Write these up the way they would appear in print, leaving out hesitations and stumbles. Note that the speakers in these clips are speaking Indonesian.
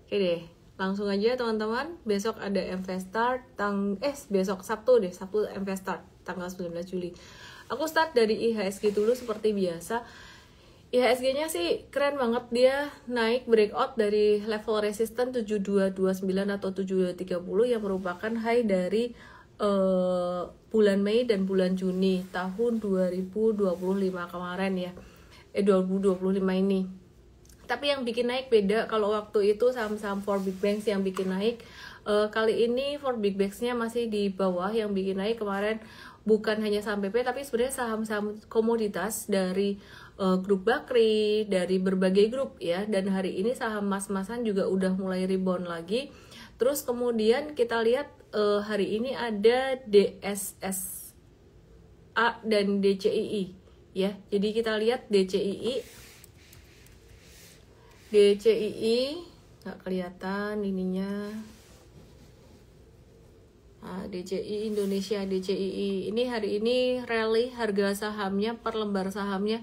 Oke deh, langsung aja teman-teman. Besok ada Investart besok Sabtu deh, Sabtu Investart tanggal 19 Juli. Aku start dari IHSG dulu seperti biasa. IHSG-nya sih keren banget, dia naik breakout dari level resisten 7229 atau 7230 yang merupakan high dari bulan Mei dan bulan Juni tahun 2025 kemarin ya. 2025 ini. Tapi yang bikin naik beda. Kalau waktu itu saham-saham 4 big banks yang bikin naik, kali ini 4 big banks-nya masih di bawah. Yang bikin naik kemarin bukan hanya saham PP, tapi sebenarnya saham-saham komoditas dari grup Bakri, dari berbagai grup ya. Dan hari ini saham mas-masan juga udah mulai rebound lagi. Terus kemudian kita lihat hari ini ada DSSA dan DCII ya. Jadi kita lihat DCII nggak kelihatan ininya. Nah, DCI Indonesia, DCII ini hari ini rally harga sahamnya per lembar sahamnya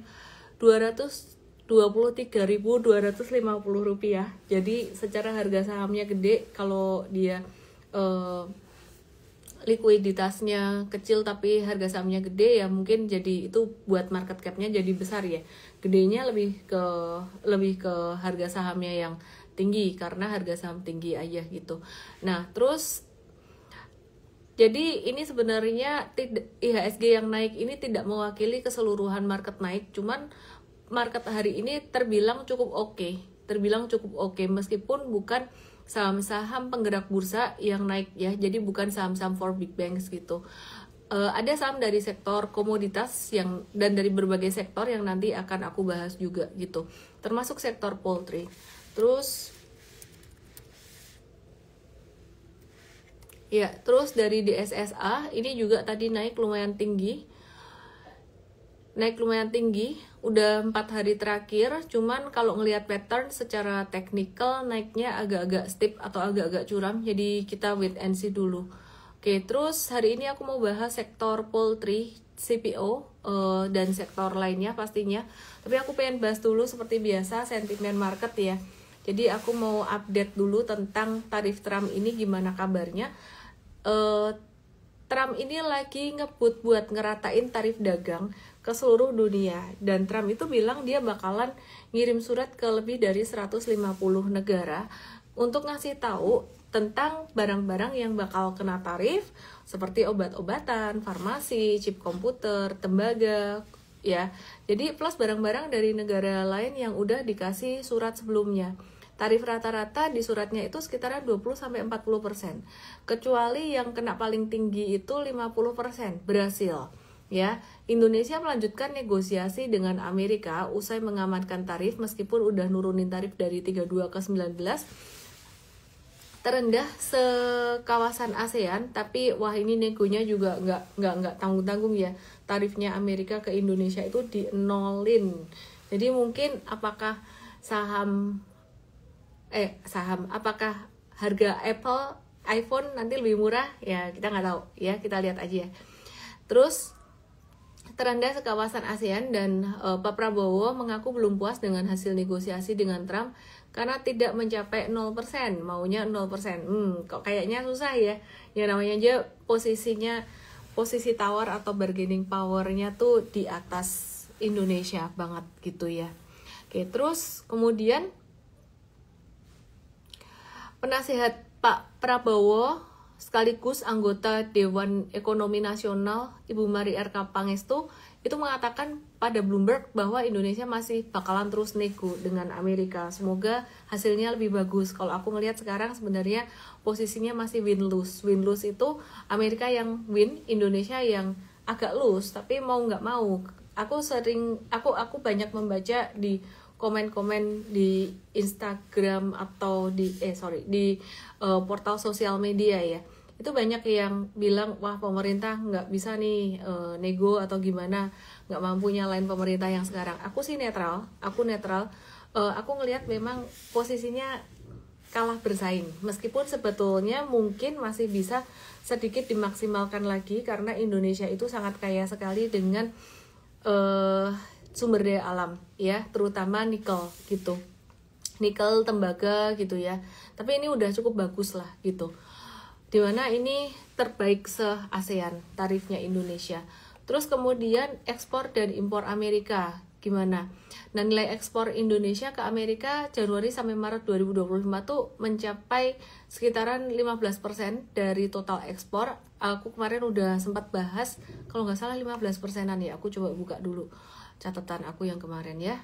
Rp223.250. Jadi secara harga sahamnya gede, kalau dia likuiditasnya kecil tapi harga sahamnya gede ya mungkin jadi itu buat market capnya jadi besar ya. Gedenya lebih ke harga sahamnya yang tinggi karena harga saham tinggi aja gitu. Nah terus jadi ini sebenarnya IHSG yang naik ini tidak mewakili keseluruhan market naik, cuman market hari ini terbilang cukup oke, meskipun bukan saham-saham penggerak bursa yang naik ya, jadi bukan saham-saham 4 big banks gitu. Ada saham dari sektor komoditas dan dari berbagai sektor yang nanti akan aku bahas juga gitu, termasuk sektor poultry. Terus dari DSSA ini juga tadi naik lumayan tinggi, udah 4 hari terakhir. Cuman kalau ngelihat pattern secara teknikal naiknya agak-agak steep atau agak-agak curam, jadi kita wait and see dulu. Oke, terus hari ini aku mau bahas sektor poultry, CPO, dan sektor lainnya pastinya. Tapi aku pengen bahas dulu seperti biasa sentimen market ya. Jadi aku mau update dulu tentang tarif Trump ini gimana kabarnya. Trump ini lagi ngebut buat ngeratain tarif dagang ke seluruh dunia, dan Trump itu bilang dia bakalan ngirim surat ke lebih dari 150 negara untuk ngasih tahu tentang barang-barang yang bakal kena tarif seperti obat-obatan, farmasi, chip komputer, tembaga ya. Jadi plus barang-barang dari negara lain yang udah dikasih surat sebelumnya. Tarif rata-rata di suratnya itu sekitaran 20-40%. Kecuali yang kena paling tinggi itu 50% berhasil. Ya, Indonesia melanjutkan negosiasi dengan Amerika usai mengamankan tarif meskipun udah nurunin tarif dari 32 ke 19. Terendah sekawasan ASEAN, tapi wah ini negonya juga nggak tanggung-tanggung ya. Tarifnya Amerika ke Indonesia itu di-nolin. Jadi mungkin apakah apakah harga iPhone nanti lebih murah ya, kita nggak tahu ya, kita lihat aja ya. Terus terendah sekawasan ASEAN, dan Pak Prabowo mengaku belum puas dengan hasil negosiasi dengan Trump karena tidak mencapai 0%, maunya 0%. Kok kayaknya susah ya. Yang namanya aja posisi tawar atau bargaining power-nya tuh di atas Indonesia banget gitu ya. Oke, terus kemudian penasihat Pak Prabowo sekaligus anggota Dewan Ekonomi Nasional Ibu Mari RK Pangestu itu mengatakan pada Bloomberg bahwa Indonesia masih bakalan terus nego dengan Amerika. Semoga hasilnya lebih bagus. Kalau aku ngelihat sekarang sebenarnya posisinya masih win-lose. Win-lose itu Amerika yang win, Indonesia yang agak lose, tapi mau nggak mau. Aku banyak membaca di komen-komen di Instagram atau di portal sosial media ya. Itu banyak yang bilang wah pemerintah nggak bisa nih nego atau gimana, nggak mampu nyalain pemerintah yang sekarang. Aku netral. Aku ngelihat memang posisinya kalah bersaing, meskipun sebetulnya mungkin masih bisa sedikit dimaksimalkan lagi karena Indonesia itu sangat kaya sekali dengan sumber daya alam ya, terutama nikel gitu. nikel, tembaga gitu ya. Tapi ini udah cukup bagus lah gitu. Dimana ini terbaik se-ASEAN tarifnya Indonesia. Terus kemudian ekspor dan impor Amerika gimana? Nah, nilai ekspor Indonesia ke Amerika Januari sampai Maret 2025 tuh mencapai sekitaran 15% dari total ekspor. Aku kemarin udah sempat bahas, kalau nggak salah 15%-an ya. Aku coba buka dulu catatan aku yang kemarin ya.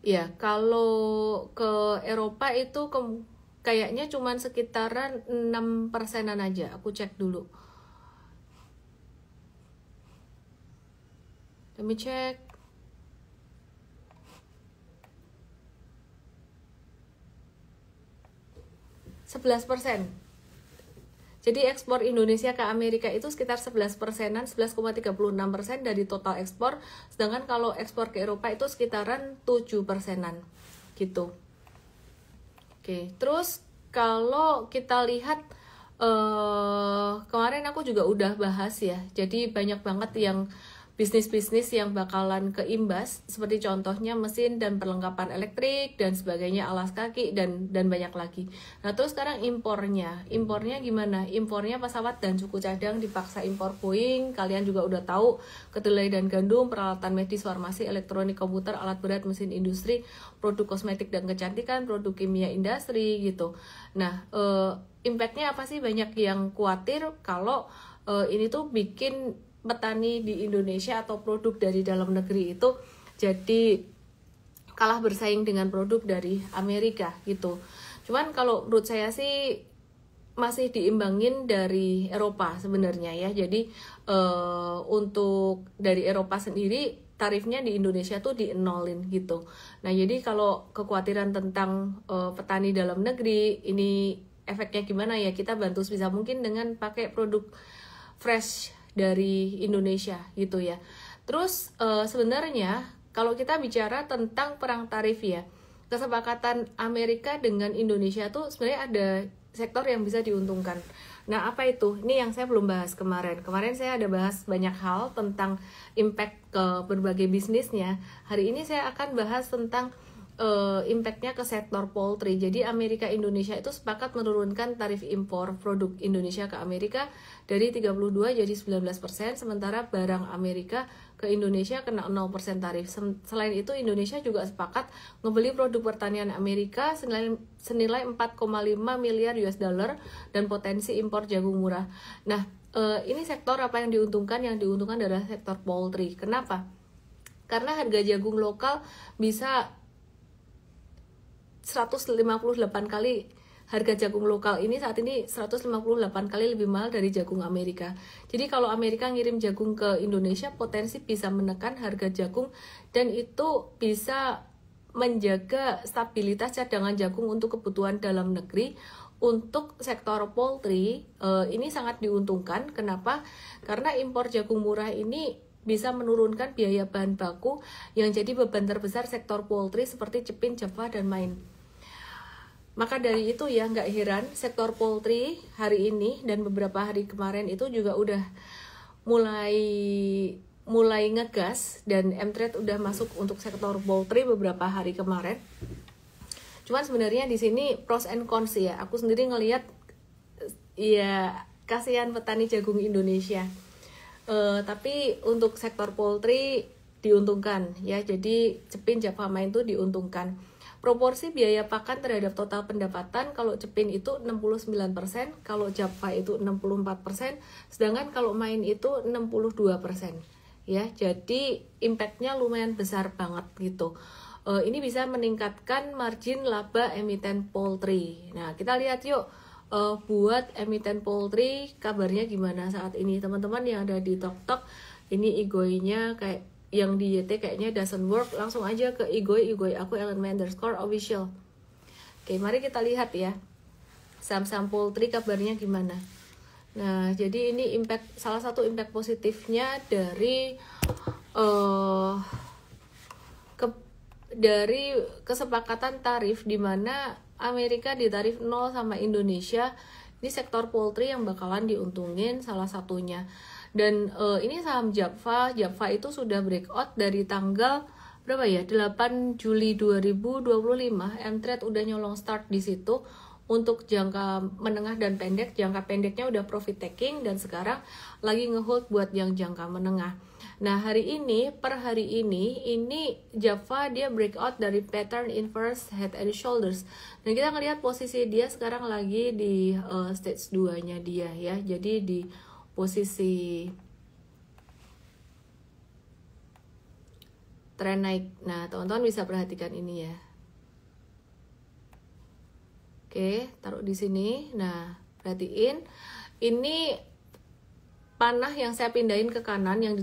Ya, kalau ke Eropa itu kayaknya cuman sekitaran 6%-an aja. Aku cek dulu. Let me check. %11. Jadi ekspor Indonesia ke Amerika itu sekitar 11%-an, 11,36% dari total ekspor. Sedangkan kalau ekspor ke Eropa itu sekitaran 7%-an gitu. Oke, terus kalau kita lihat kemarin aku juga udah bahas ya. Jadi banyak banget yang bisnis-bisnis yang bakalan keimbas, seperti contohnya mesin dan perlengkapan elektrik dan sebagainya, alas kaki dan banyak lagi. Nah, terus sekarang impornya gimana? Impornya pesawat dan suku cadang dipaksa impor Boeing. Kalian juga udah tahu, kedelai dan gandum, peralatan medis, farmasi, elektronik, komputer, alat berat, mesin industri, produk kosmetik dan kecantikan, produk kimia industri gitu. Nah, impactnya apa sih? Banyak yang khawatir kalau ini tuh bikin petani di Indonesia atau produk dari dalam negeri itu jadi kalah bersaing dengan produk dari Amerika gitu. Cuman kalau menurut saya sih masih diimbangin dari Eropa sebenarnya ya. Jadi untuk dari Eropa sendiri tarifnya di Indonesia tuh dienolin gitu. Nah, jadi kalau kekhawatiran tentang petani dalam negeri ini efeknya gimana ya, kita bantu sebisa mungkin dengan pakai produk fresh dari Indonesia gitu ya. Terus sebenarnya kalau kita bicara tentang perang tarif ya, kesepakatan Amerika dengan Indonesia tuh sebenarnya ada sektor yang bisa diuntungkan. Nah, apa itu? Ini yang saya belum bahas kemarin. Kemarin saya ada bahas banyak hal tentang impact ke berbagai bisnisnya. Hari ini saya akan bahas tentang impactnya ke sektor poultry. Jadi Amerika Indonesia itu sepakat menurunkan tarif impor produk Indonesia ke Amerika dari 32 jadi 19%, sementara barang Amerika ke Indonesia kena 0% tarif. Selain itu Indonesia juga sepakat membeli produk pertanian Amerika senilai 4,5 miliar US dollar dan potensi impor jagung murah. Nah, ini sektor apa yang diuntungkan? Yang diuntungkan adalah sektor poultry. Kenapa? Karena harga jagung lokal bisa 158 kali harga jagung lokal ini saat ini 158 kali lebih mahal dari jagung Amerika. Jadi kalau Amerika ngirim jagung ke Indonesia, potensi bisa menekan harga jagung dan itu bisa menjaga stabilitas cadangan jagung untuk kebutuhan dalam negeri. Untuk sektor poultry ini sangat diuntungkan. Kenapa? Karena impor jagung murah ini bisa menurunkan biaya bahan baku yang jadi beban terbesar sektor poultry seperti Cepin, Java, dan Maine. Maka dari itu ya nggak heran sektor poultry hari ini dan beberapa hari kemarin itu juga udah mulai ngegas dan M-Trade udah masuk untuk sektor poultry beberapa hari kemarin. Cuman sebenarnya di sini pros and cons ya. Aku sendiri ngelihat ya kasihan petani jagung Indonesia. Tapi untuk sektor poultry diuntungkan ya. Jadi Cepin, Java, Maine itu diuntungkan. Proporsi biaya pakan terhadap total pendapatan kalau Cepin itu 69%, kalau Java itu 64%, sedangkan kalau Maine itu 62%. Ya, jadi impactnya lumayan besar banget gitu. Ini bisa meningkatkan margin laba emiten poultry. Nah, kita lihat yuk buat emiten poultry kabarnya gimana saat ini, teman-teman yang ada di TokTok. Ini IGOI-nya kayak yang di YT kayaknya doesn't work, langsung aja ke IGOI aku @official. Oke, mari kita lihat ya saham-saham poultry kabarnya gimana. Nah, jadi ini salah satu impact positifnya dari dari kesepakatan tarif di mana Amerika ditarif 0 sama Indonesia. Ini sektor poultry yang bakalan diuntungin salah satunya. Dan ini saham Java itu sudah breakout dari tanggal berapa ya, 8 Juli 2025 M-Trade udah nyolong start di situ untuk jangka menengah dan pendek. Jangka pendeknya udah profit taking dan sekarang lagi ngehold buat yang jangka menengah. Nah, hari ini per hari ini Java dia breakout dari pattern inverse head and shoulders. Dan kita ngelihat posisi dia sekarang lagi di stage 2-nya dia ya. Jadi di posisi tren naik. Nah, teman-teman bisa perhatikan ini ya. Oke, taruh di sini. Nah, perhatiin ini panah yang saya pindahin ke kanan, yang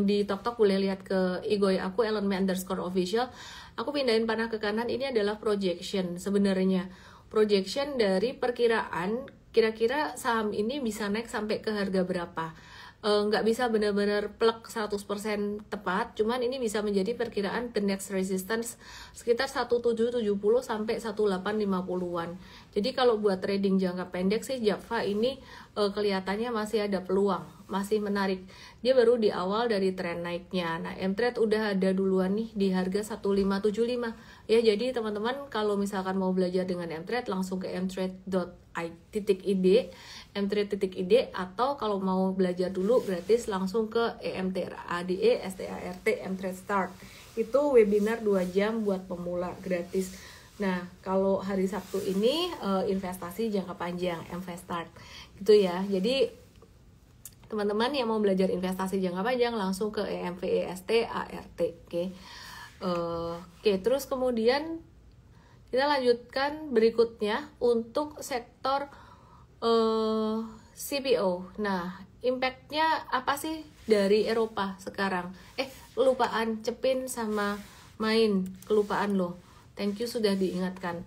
di tok boleh lihat ke igoi aku @ellenme_official. Aku pindahin panah ke kanan, ini adalah projection sebenarnya. Projection dari perkiraan kira-kira saham ini bisa naik sampai ke harga berapa. Nggak bisa benar-benar plek 100% tepat, cuman ini bisa menjadi perkiraan the next resistance sekitar 1770 sampai 1850-an. Jadi kalau buat trading jangka pendek sih Java ini kelihatannya masih ada peluang, masih menarik. Dia baru di awal dari tren naiknya. Nah, M-Trade udah ada duluan nih di harga 1575. Ya, jadi teman-teman kalau misalkan mau belajar dengan M-Trade langsung ke mtrade.id, mtrade.id, atau kalau mau belajar dulu gratis langsung ke EMTRADE-START M-Trade Start. Itu webinar 2 jam buat pemula gratis. Nah, kalau hari Sabtu ini investasi jangka panjang M-Start gitu ya. Jadi teman-teman yang mau belajar investasi jangka panjang langsung ke EMVESTART. Oke, terus kemudian kita lanjutkan berikutnya untuk sektor CPO. Nah, impactnya apa sih dari Eropa sekarang? Kelupaan Cepin sama Main, kelupaan loh. Thank you sudah diingatkan.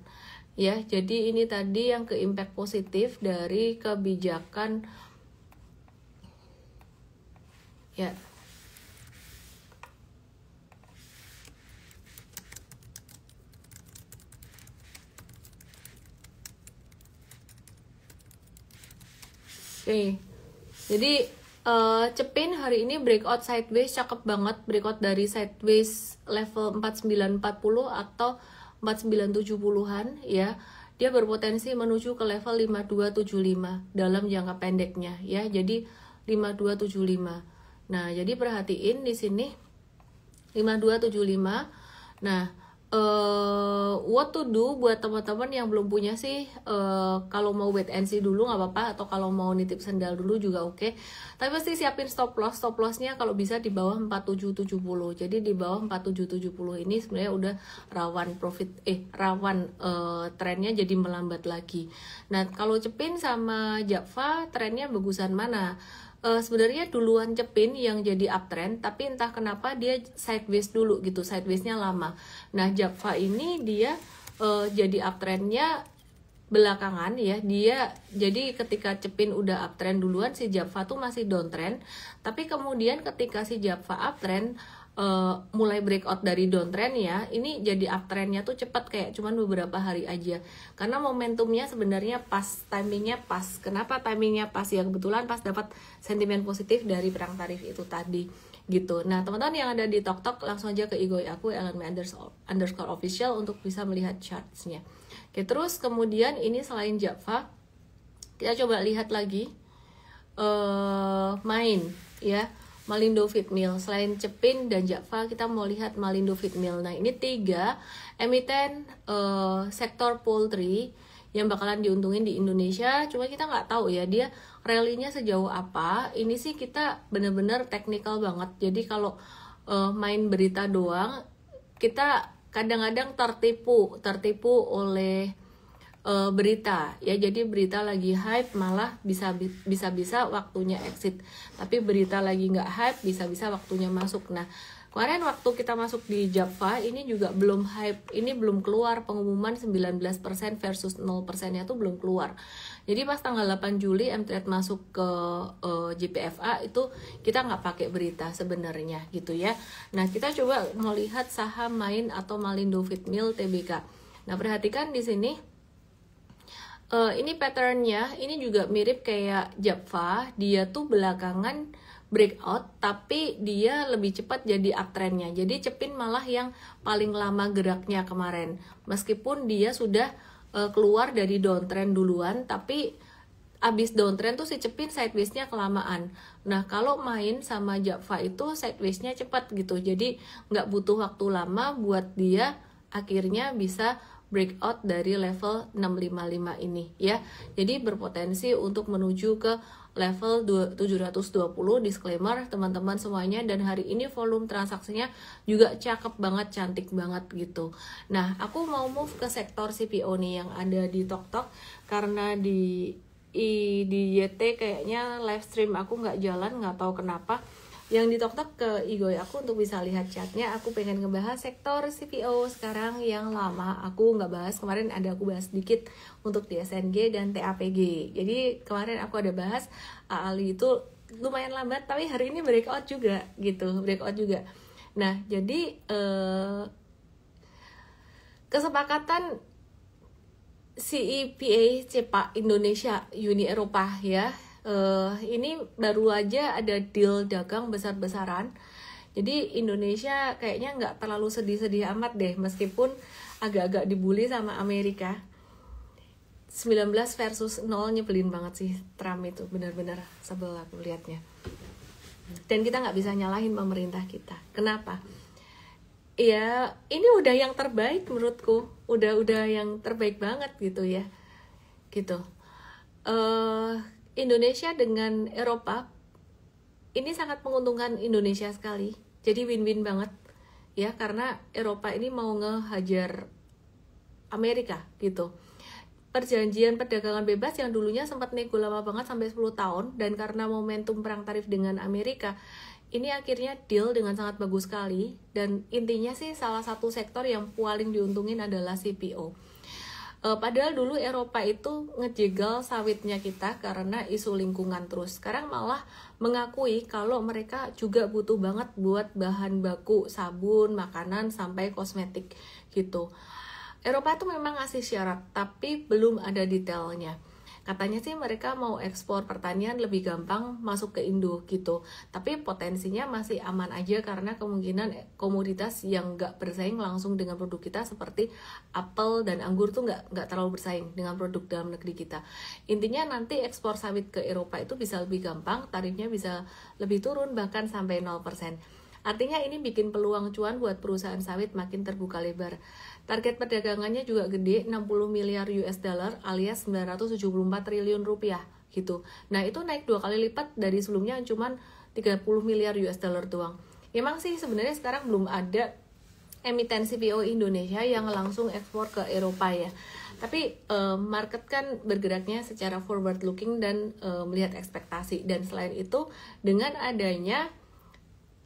Ya, jadi ini tadi yang ke impact positif dari kebijakan ya. Oke. Jadi Cepin hari ini breakout sideways, cakep banget, breakout dari sideways level 4940 atau 4970-an ya. Dia berpotensi menuju ke level 5275 dalam jangka pendeknya ya. Jadi 5275. Nah, jadi perhatiin di sini 5275. Nah, what to do buat teman-teman yang belum punya sih, kalau mau wait and see dulu nggak apa-apa, atau kalau mau nitip sendal dulu juga oke. Tapi pasti siapin stop lossnya kalau bisa di bawah 4770. Jadi di bawah 4770 ini sebenarnya udah rawan trennya jadi melambat lagi. Nah, kalau Cepin sama Java trennya bagusan mana? Sebenarnya duluan Cepin yang jadi uptrend, tapi entah kenapa dia sideways dulu gitu, sidewaysnya lama. Nah, Java ini dia jadi uptrendnya belakangan ya. Dia jadi ketika Cepin udah uptrend duluan, si Java tuh masih downtrend, tapi kemudian ketika si Java uptrend mulai breakout dari downtrend ya, ini jadi uptrendnya tuh cepat, kayak cuman beberapa hari aja, karena momentumnya sebenarnya pas, timingnya pas. Kenapa timingnya pas? Ya kebetulan pas dapat sentimen positif dari perang tarif itu tadi gitu. Nah, teman-teman yang ada di TokTok langsung aja ke igoi aku @ellenme_official untuk bisa melihat chartsnya. Oke, terus kemudian ini selain Java kita coba lihat lagi Main ya, Malindo Feedmill. Selain Cepin dan Java, kita mau lihat Malindo Feedmill. Nah, ini 3 emiten sektor poultry yang bakalan diuntungin di Indonesia. Cuma kita nggak tahu ya dia rally-nya sejauh apa. Ini sih kita bener-bener teknikal banget. Jadi kalau main berita doang, kita kadang-kadang tertipu oleh berita ya. Jadi berita lagi hype malah bisa waktunya exit, tapi berita lagi nggak hype bisa waktunya masuk. Nah, kemarin waktu kita masuk di Java ini juga belum hype, ini belum keluar pengumuman 19% versus 0% nya tuh belum keluar. Jadi pas tanggal 8 Juli M-Trade masuk ke JPFA itu kita nggak pakai berita sebenarnya gitu ya. Nah, kita coba melihat saham Main atau Malindo Feedmill Tbk. Nah, perhatikan di sini. Ini patternnya, ini juga mirip kayak Java. Dia tuh belakangan breakout, tapi dia lebih cepat jadi uptrendnya. Jadi Cepin malah yang paling lama geraknya kemarin, meskipun dia sudah keluar dari downtrend duluan, tapi abis downtrend tuh si Cepin sideways-nya kelamaan. Nah kalau main sama Java itu sideways-nya cepat gitu, jadi nggak butuh waktu lama buat dia akhirnya bisa breakout dari level 655 ini ya. Jadi berpotensi untuk menuju ke level 720. Disclaimer teman-teman semuanya, dan hari ini volume transaksinya juga cakep banget, cantik banget gitu. Nah aku mau move ke sektor CPO nih yang ada di TokTok, karena di YT kayaknya live stream aku nggak jalan, nggak tahu kenapa. Yang di TokTok ke Igoy aku untuk bisa lihat chatnya. Aku pengen ngebahas sektor CPO sekarang yang lama aku nggak bahas. Kemarin aku bahas dikit untuk di SNG dan TAPG. Jadi kemarin aku ada bahas AALI itu lumayan lambat, tapi hari ini breakout juga gitu, breakout juga. Nah jadi kesepakatan CEPA CEPA Indonesia Uni Eropa ya. Ini baru aja ada deal dagang besar-besaran. Jadi Indonesia kayaknya nggak terlalu sedih-sedih amat deh, meskipun agak-agak dibully sama Amerika. 19 versus 0 nyebelin banget sih Trump itu, benar-benar sebel aku lihatnya. Dan kita nggak bisa nyalahin pemerintah kita. Kenapa? Ya ini udah yang terbaik menurutku, udah yang terbaik banget gitu ya, gitu. Indonesia dengan Eropa ini sangat menguntungkan Indonesia sekali, jadi win-win banget ya, karena Eropa ini mau ngehajar Amerika gitu. Perjanjian perdagangan bebas yang dulunya sempat nego lama banget sampai 10 tahun, dan karena momentum perang tarif dengan Amerika, ini akhirnya deal dengan sangat bagus sekali. Dan intinya sih salah satu sektor yang paling diuntungin adalah CPO. Padahal dulu Eropa itu ngejegal sawitnya kita karena isu lingkungan terus. Sekarang malah mengakui kalau mereka juga butuh banget buat bahan baku sabun, makanan, sampai kosmetik gitu. Eropa tuh memang ngasih syarat, tapi belum ada detailnya. Katanya sih mereka mau ekspor pertanian lebih gampang masuk ke Indo gitu. Tapi potensinya masih aman aja karena kemungkinan komoditas yang nggak bersaing langsung dengan produk kita seperti apel dan anggur tuh nggak terlalu bersaing dengan produk dalam negeri kita. Intinya nanti ekspor sawit ke Eropa itu bisa lebih gampang, tarifnya bisa lebih turun bahkan sampai 0%. Artinya ini bikin peluang cuan buat perusahaan sawit makin terbuka lebar. Target perdagangannya juga gede, 60 miliar US dollar alias 974 triliun rupiah gitu. Nah itu naik 2 kali lipat dari sebelumnya yang cuman 30 miliar US dollar doang. Emang sih sebenarnya sekarang belum ada emiten CPO Indonesia yang langsung ekspor ke Eropa ya. Tapi market kan bergeraknya secara forward looking dan melihat ekspektasi. Dan selain itu dengan adanya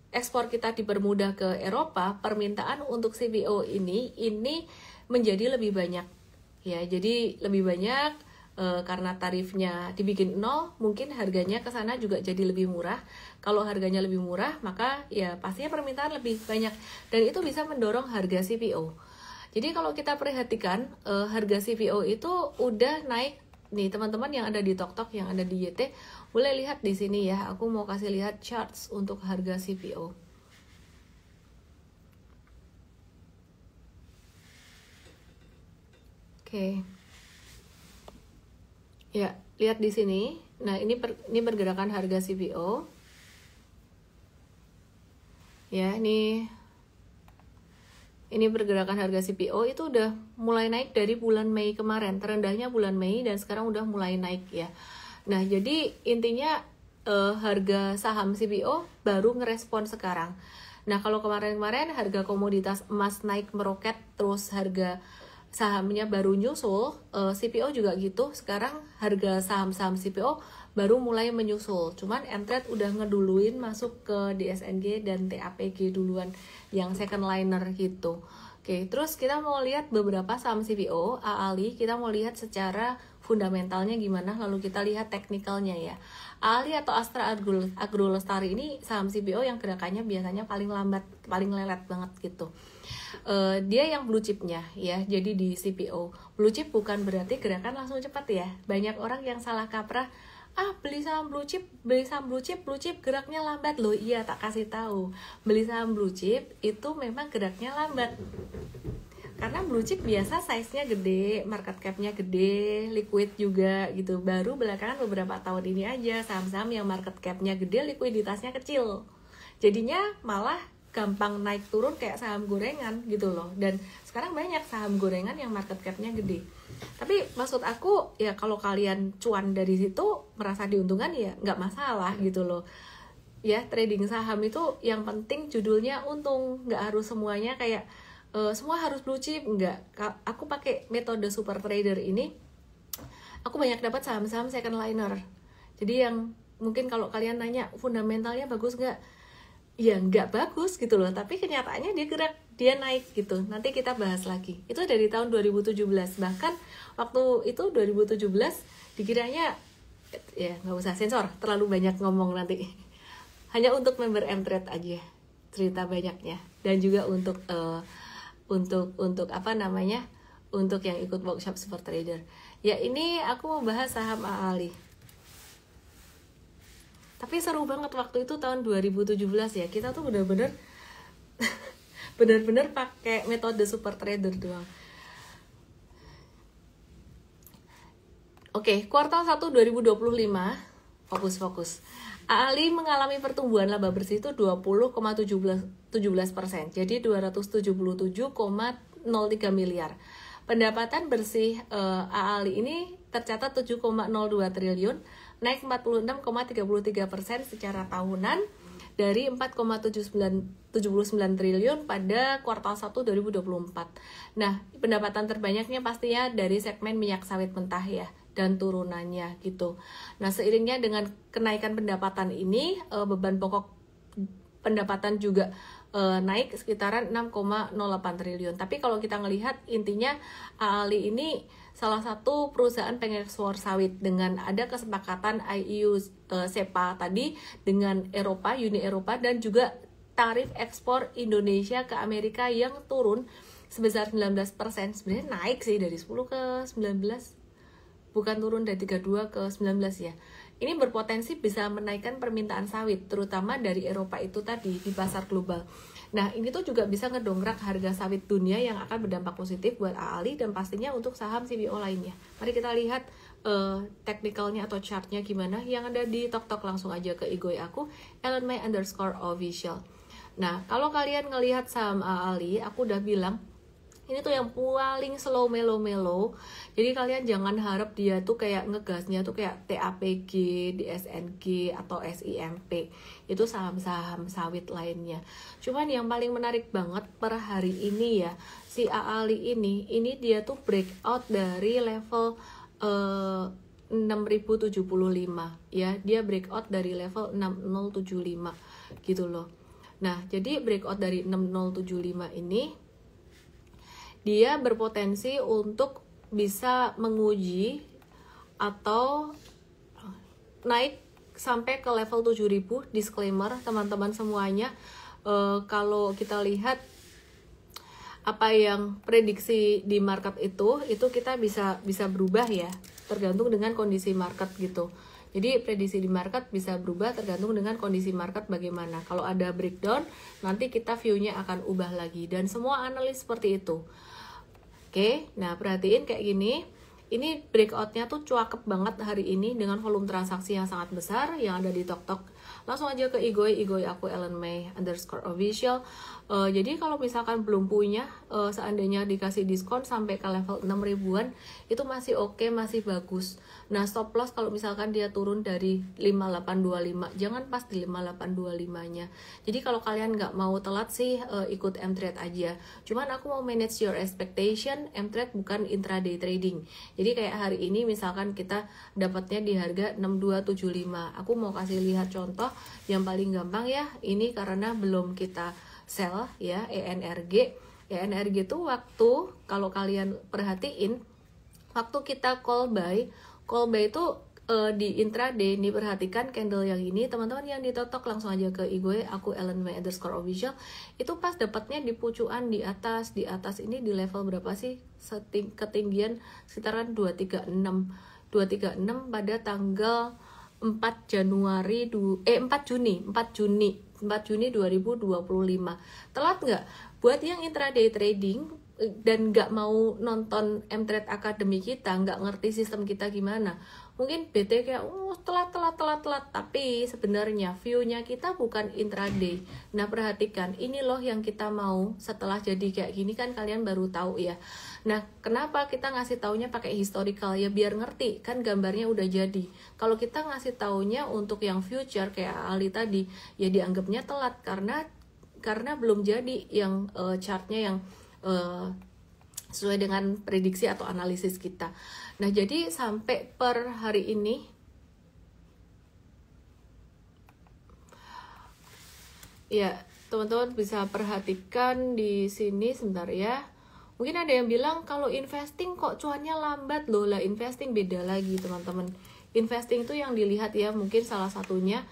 ekspor kita dipermudah ke Eropa, permintaan untuk CPO ini menjadi lebih banyak ya. Jadi lebih banyak karena tarifnya dibikin 0, mungkin harganya ke sana juga jadi lebih murah. Kalau harganya lebih murah, maka ya pastinya permintaan lebih banyak, dan itu bisa mendorong harga CPO. Jadi kalau kita perhatikan harga CPO itu udah naik nih teman-teman yang ada di TokTok, yang ada di YT, boleh lihat di sini ya. Aku mau kasih lihat charts untuk harga CPO. Oke. Ya, lihat di sini. Nah, ini pergerakan harga CPO. Ya, ini pergerakan harga CPO itu udah mulai naik dari bulan Mei kemarin, terendahnya bulan Mei, dan sekarang udah mulai naik ya. Nah jadi intinya harga saham CPO baru ngerespon sekarang. Nah kalau kemarin-kemarin harga komoditas emas naik meroket, terus harga sahamnya baru nyusul, CPO juga gitu. Sekarang harga saham-saham CPO baru mulai menyusul. Cuman Entret udah ngeduluin masuk ke DSNG dan TAPG duluan yang second liner gitu. Oke, terus kita mau lihat beberapa saham CPO, AALI, kita mau lihat secara fundamentalnya gimana, lalu kita lihat teknikalnya ya. AALI atau Astra Agro Lestari ini saham CPO yang gerakannya biasanya paling lambat, paling lelet banget gitu. Dia yang blue chipnya ya, jadi di CPO blue chip bukan berarti gerakan langsung cepat ya. Banyak orang yang salah kaprah, beli saham blue chip, blue chip geraknya lambat loh. Iya, tak kasih tahu, beli saham blue chip itu memang geraknya lambat. Karena blue chip biasa size-nya gede, market cap-nya gede, liquid juga gitu. Baru belakangan beberapa tahun ini aja saham-saham yang market cap-nya gede, likuiditasnya kecil. Jadinya malah gampang naik turun kayak saham gorengan gitu loh. Dan sekarang banyak saham gorengan yang market cap-nya gede. Tapi maksud aku ya kalau kalian cuan dari situ merasa diuntungkan ya nggak masalah gitu loh. Ya trading saham itu yang penting judulnya untung, nggak harus semuanya kayak semua harus blue chip, enggak. Aku pakai metode super trader ini, aku banyak dapat saham-saham second liner. Jadi yang mungkin kalau kalian nanya fundamentalnya bagus nggak, ya nggak bagus gitu loh, tapi kenyataannya dia gerak, dia naik gitu. Nanti kita bahas lagi. Itu dari tahun 2017, bahkan waktu itu 2017 dikiranya ya nggak usah sensor, terlalu banyak ngomong nanti. Hanya untuk member Mtrade aja cerita banyaknya, dan juga untuk apa namanya, untuk yang ikut workshop super trader. Ya ini aku mau bahas saham AALI. Tapi seru banget waktu itu tahun 2017 ya. Kita tuh bener-bener bener-bener pakai metode super trader doang. Oke, kuartal 1 2025 fokus. AALI mengalami pertumbuhan laba bersih itu 20,17%, jadi 277,03 miliar. Pendapatan bersih AALI ini tercatat 7,02 triliun, naik 46,33% secara tahunan dari 4,79 triliun pada kuartal 1 2024. Nah, pendapatan terbanyaknya pastinya dari segmen minyak sawit mentah ya, dan turunannya gitu. Nah, seiringnya dengan kenaikan pendapatan ini, beban pokok pendapatan juga naik sekitaran 6,08 triliun. Tapi kalau kita ngelihat intinya AALI ini salah satu perusahaan pengekspor sawit dengan ada kesepakatan IEU SEPA tadi dengan Eropa, Uni Eropa, dan juga tarif ekspor Indonesia ke Amerika yang turun sebesar 19%. Sebenarnya naik sih dari 10 ke 19. Bukan turun dari 32 ke 19 ya. Ini berpotensi bisa menaikkan permintaan sawit, terutama dari Eropa itu tadi di pasar global. Nah, ini tuh juga bisa ngedongkrak harga sawit dunia yang akan berdampak positif buat AALI dan pastinya untuk saham CPO lainnya. Mari kita lihat technicalnya atau chartnya gimana. Yang ada di TokTok langsung aja ke IG aku, @ellenmay_official. Nah, kalau kalian ngelihat saham AALI, aku udah bilang ini tuh yang paling slow melo. Jadi kalian jangan harap dia tuh kayak ngegasnya tuh kayak TAPG, DSNG atau SIMP. Itu saham-saham sawit lainnya. Cuman yang paling menarik banget per hari ini ya, si AALI ini dia tuh breakout dari level 6075 ya. Dia breakout dari level 6075 gitu loh. Nah, jadi breakout dari 6075 ini dia berpotensi untuk bisa menguji atau naik sampai ke level 7000. Disclaimer teman-teman semuanya, kalau kita lihat apa yang prediksi di market itu kita bisa berubah ya, tergantung dengan kondisi market gitu. Jadi prediksi di market bisa berubah tergantung dengan kondisi market bagaimana. Kalau ada breakdown, nanti kita view-nya akan ubah lagi. Dan semua analis seperti itu. Oke, nah perhatiin kayak gini. Ini breakout-nya tuh cuakep banget hari ini dengan volume transaksi yang sangat besar yang ada di TokTok. Langsung aja ke IG aku @ellenmay_official. Jadi kalau misalkan belum punya, seandainya dikasih diskon sampai ke level 6 ribuan, itu masih oke, masih bagus. Nah, stop loss kalau misalkan dia turun dari 5825, jangan pas di 5825-nya. Jadi kalau kalian nggak mau telat sih, ikut Mtrade aja. Cuman aku mau manage your expectation, Mtrade bukan intraday trading. Jadi kayak hari ini misalkan kita dapatnya di harga 6275. Aku mau kasih lihat contoh yang paling gampang ya. Ini karena belum kita sell ya, ENRG. ENRG itu waktu, kalau kalian perhatiin, waktu kita call buy itu di intraday. Nih perhatikan candle yang ini, teman-teman yang ditotok langsung aja ke IG aku @ellenmay_official. Itu pas dapatnya di pucuan di atas ini di level berapa sih? Ketinggian sekitaran 236 pada tanggal 4 Juni 2025. Telat nggak? Buat yang intraday trading dan nggak mau nonton M-Trade Academy kita, nggak ngerti sistem kita gimana, mungkin bete kayak telat, tapi sebenarnya view-nya kita bukan intraday. Nah perhatikan, ini loh yang kita mau. Setelah jadi kayak gini kan kalian baru tahu ya. Nah kenapa kita ngasih taunya pakai historical ya, biar ngerti kan gambarnya udah jadi. Kalau kita ngasih taunya untuk yang future kayak Ali tadi ya dianggapnya telat karena belum jadi yang chartnya yang sesuai dengan prediksi atau analisis kita. Nah jadi sampai per hari ini ya teman-teman bisa perhatikan di sini sebentar ya. Mungkin ada yang bilang kalau investing kok cuannya lambat loh. Lah investing beda lagi teman-teman. Investing itu yang dilihat ya, mungkin salah satunya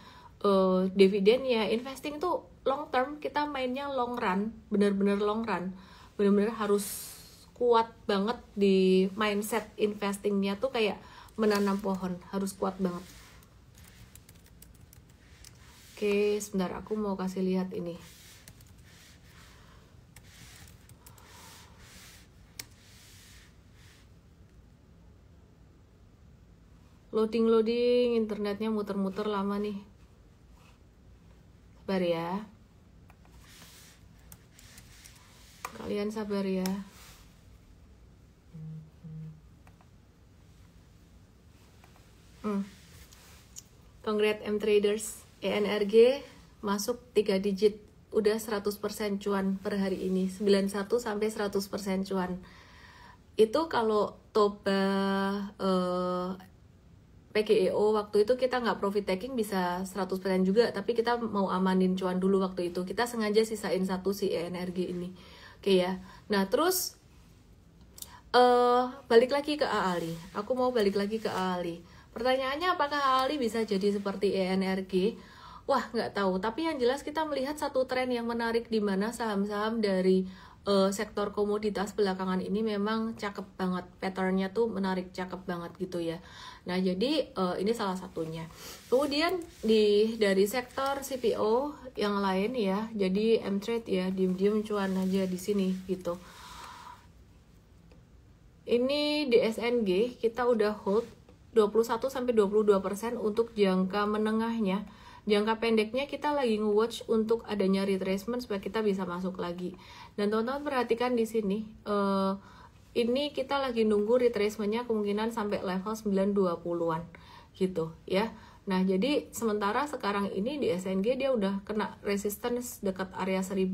dividennya. Investing tuh long term, kita mainnya long run, bener-bener long run. Bener-bener harus kuat banget di mindset investingnya tuh kayak menanam pohon, harus kuat banget. Oke, sebentar aku mau kasih lihat ini. Loading, internetnya muter-muter lama nih. Sabar ya. Kalian sabar ya. Congrats M-Traders, ENRG masuk 3 digit, udah 100% cuan per hari ini, 91 sampai 100% cuan. Itu kalau Toba PGEO waktu itu kita nggak profit taking bisa 100% juga, tapi kita mau amanin cuan dulu waktu itu. Kita sengaja sisain satu si ENRG ini. Oke ya. Nah, terus balik lagi ke AALI. Aku mau balik lagi ke AALI. Pertanyaannya apakah AALI bisa jadi seperti ENRG? Wah, nggak tahu. Tapi yang jelas kita melihat satu tren yang menarik di mana saham-saham dari sektor komoditas belakangan ini memang cakep banget. Patternnya tuh menarik, cakep banget gitu ya. Nah, jadi ini salah satunya. Kemudian dari sektor CPO yang lain ya, jadi M-Trade ya, diem-diem cuan aja di sini gitu. Ini di SNG kita udah hold 21-22% untuk jangka menengahnya. Jangka pendeknya kita lagi nge-watch untuk adanya retracement supaya kita bisa masuk lagi. Dan teman-teman perhatikan di sini, ini kita lagi nunggu retracementnya kemungkinan sampai level 920-an gitu ya. Nah jadi sementara sekarang ini di SNG dia udah kena resistance dekat area 1000.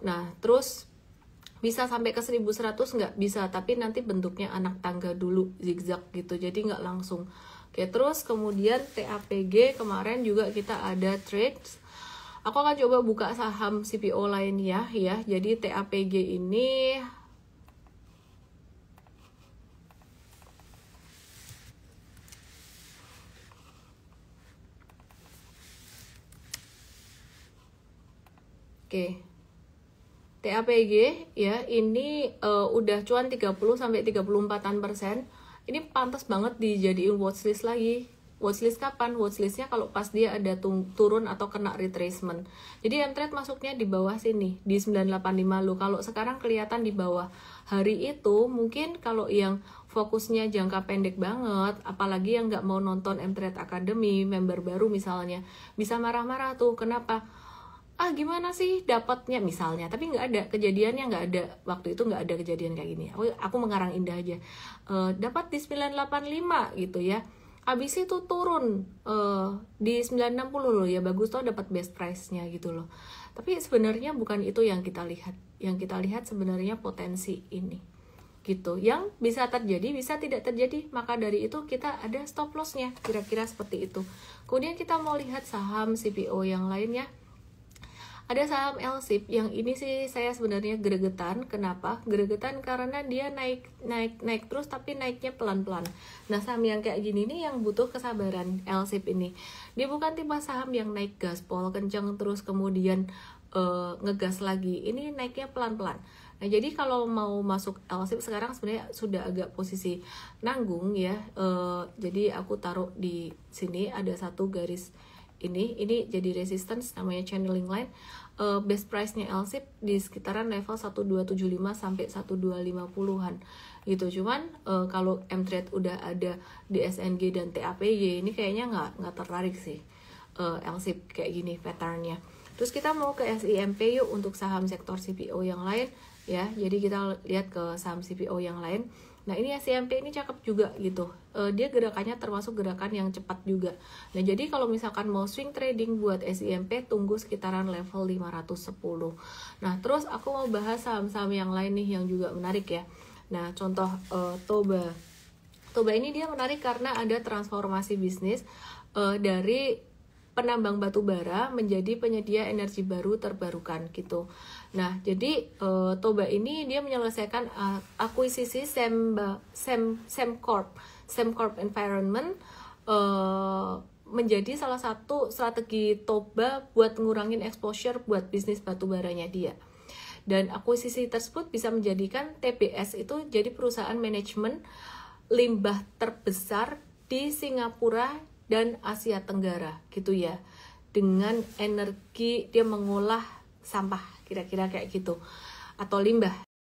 Nah terus bisa sampai ke 1100 nggak bisa, tapi nanti bentuknya anak tangga dulu, zigzag gitu, jadi nggak langsung. Oke, terus kemudian TAPG kemarin juga kita ada trades. Aku akan coba buka saham CPO lainnya ya. Jadi TAPG ini oke. TAPG ya, ini udah cuan 30-34%. Ini pantas banget dijadiin watchlist lagi. Watchlist kapan? Watchlistnya kalau pas dia ada turun atau kena retracement. Jadi M-Trade masuknya di bawah sini, di 985 lo. Kalau sekarang kelihatan di bawah. Hari itu mungkin kalau yang fokusnya jangka pendek banget, apalagi yang nggak mau nonton M-Trade Academy, member baru misalnya, bisa marah-marah tuh. Kenapa? Gimana sih dapatnya misalnya, tapi nggak ada kejadiannya, nggak ada waktu itu, nggak ada kejadian kayak gini. Aku mengarang indah aja, dapat di 985 gitu ya, abis itu turun di 960 loh ya, bagus tuh dapat best price-nya gitu loh. Tapi sebenarnya bukan itu yang kita lihat. Yang kita lihat sebenarnya potensi ini gitu, yang bisa terjadi bisa tidak terjadi, maka dari itu kita ada stop loss-nya, kira-kira seperti itu. Kemudian kita mau lihat saham CPO yang lainnya. Ada saham LSIP yang ini sih saya sebenarnya gregetan. Kenapa? Gregetan karena dia naik terus, tapi naiknya pelan-pelan. Nah, saham yang kayak gini nih yang butuh kesabaran. LSIP ini dia bukan tipe saham yang naik gaspol kencang terus kemudian ngegas lagi. Ini naiknya pelan-pelan. Nah, jadi kalau mau masuk LSIP sekarang sebenarnya sudah agak posisi nanggung ya. Jadi aku taruh di sini ada satu garis ini jadi resistance, namanya channeling line. Best price-nya LSIP di sekitaran level 1275 sampai 1250-an gitu. Cuman kalau M-Trade udah ada di SNG dan TAPY, ini kayaknya nggak tertarik sih LSIP kayak gini patternnya. Terus kita mau ke SIMP yuk untuk saham sektor CPO yang lain ya. Jadi kita lihat ke saham CPO yang lain. Nah, ini SIMP ini cakep juga gitu. Dia gerakannya termasuk gerakan yang cepat juga. Nah, jadi kalau misalkan mau swing trading buat SIMP, tunggu sekitaran level 510. Nah, terus aku mau bahas saham-saham yang lain nih yang juga menarik ya. Nah, contoh Toba. Toba ini dia menarik karena ada transformasi bisnis dari penambang batu bara menjadi penyedia energi baru terbarukan gitu. Nah, jadi Toba ini dia menyelesaikan akuisisi Sembcorp Environment menjadi salah satu strategi Toba buat ngurangin exposure buat bisnis batu baranya dia. Dan akuisisi tersebut bisa menjadikan TBS itu jadi perusahaan manajemen limbah terbesar di Singapura dan Asia Tenggara gitu ya, dengan energi dia mengolah sampah kira-kira kayak gitu atau limbah.